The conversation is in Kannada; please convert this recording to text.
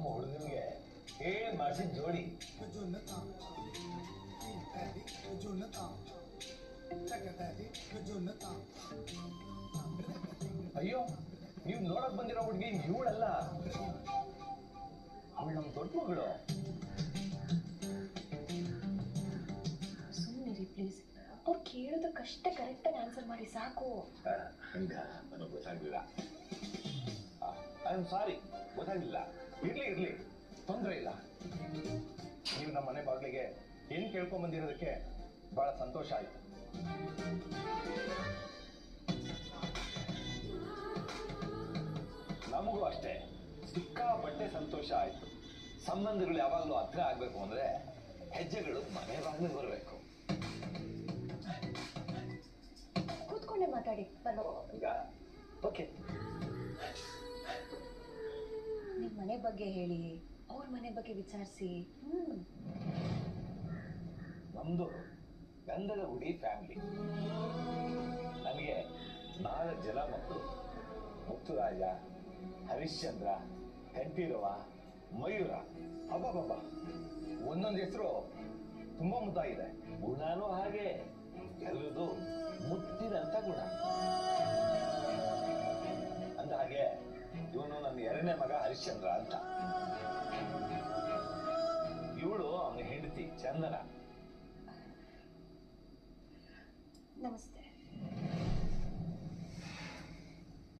ನಮ್ಮ ಹುಡುಗನಿಗೆ ಏನ್ ಮಾಡಿಸಿದ ಜೋಡಿ. ಅಯ್ಯೋ, ನೀವು ನೋಡಕ್ ಬಂದಿರೋ ಹುಡುಗಿ ಇವಳಲ್ಲ, ಅವಳು ನಮ್ಮ ದೊಡ್ಡ ಮಗಳು. ಸುಮ್ಮನಿರಿ ಪ್ಲೀಸ್, ಅವ್ರು ಕೇಳೋದಕ್ಕಷ್ಟೇ ಕರೆಕ್ಟಾಗಿ ಆನ್ಸರ್ ಮಾಡಿ ಸಾಕು. ನನಗೆ ಗೊತ್ತಾಗ್ಲಿಲ್ಲ. ಐ ಆಮ್ ಸಾರಿ, ಗೊತ್ತಾಗ್ಲಿಲ್ಲ. ಇರ್ಲಿ, ತೊಂದರೆ ಇಲ್ಲ. ನೀವು ನಮ್ಮ ಮನೆ ಬಾಗಿಲಿಗೆ ಏನ್ ಕೇಳ್ಕೊಂಡ್ ಬಂದಿರೋದಕ್ಕೆ ಬಹಳ ಸಂತೋಷ ಆಯ್ತು. ನಮಗೂ ಅಷ್ಟೇ ಸಿಕ್ಕಾಪಟ್ಟೆ ಸಂತೋಷ ಆಯ್ತು. ಸಂಬಂಧಗಳು ಯಾವಾಗಲೂ ಹತ್ರ ಆಗ್ಬೇಕು ಅಂದ್ರೆ ಹೆಜ್ಜೆಗಳು ಮನೆ ಬಾಗಿಲಿಗೆ ಬರಬೇಕು. ಕೂತ್ಕೊಂಡೆ ಮಾತಾಡಿ ಬರೋ. ಈಗ ಓಕೆ, ನಿಮ್ಮ ಮನೆ ಬಗ್ಗೆ ಹೇಳಿ, ಅವ್ರ ಮನೆ ಬಗ್ಗೆ ವಿಚಾರಿಸಿ. ನಮ್ದು ಗಂಧದ ಗುಡಿ ಫ್ಯಾಮಿಲಿ. ನನಗೆ 4 ಜನ ಮಕ್ಕಳು. ಮುತ್ತುರಾಜ, ಹರಿಶ್ಚಂದ್ರ, ಕಂಠೀರವ, ಮಯೂರ. ಹಬ್ಬ ಒಂದೊಂದು ಹೆಸರು ತುಂಬಾ ಮುದ್ದಾಗಿದೆ. ಗುಣನೂ ಹಾಗೆ, ಎಲ್ಲರದು ಮುತ್ತಿನಂತ ಗುಣ. ಅಂದ ಹಾಗೆ ಇವನು ನನ್ನ 2ನೇ ಮಗ ಹರಿಶ್ಚಂದ್ರ ಅಂತ. ಇವಳು ಅವನ ಹೆಂಡತಿ ಚಂದನ. ನಮಸ್ತೆ.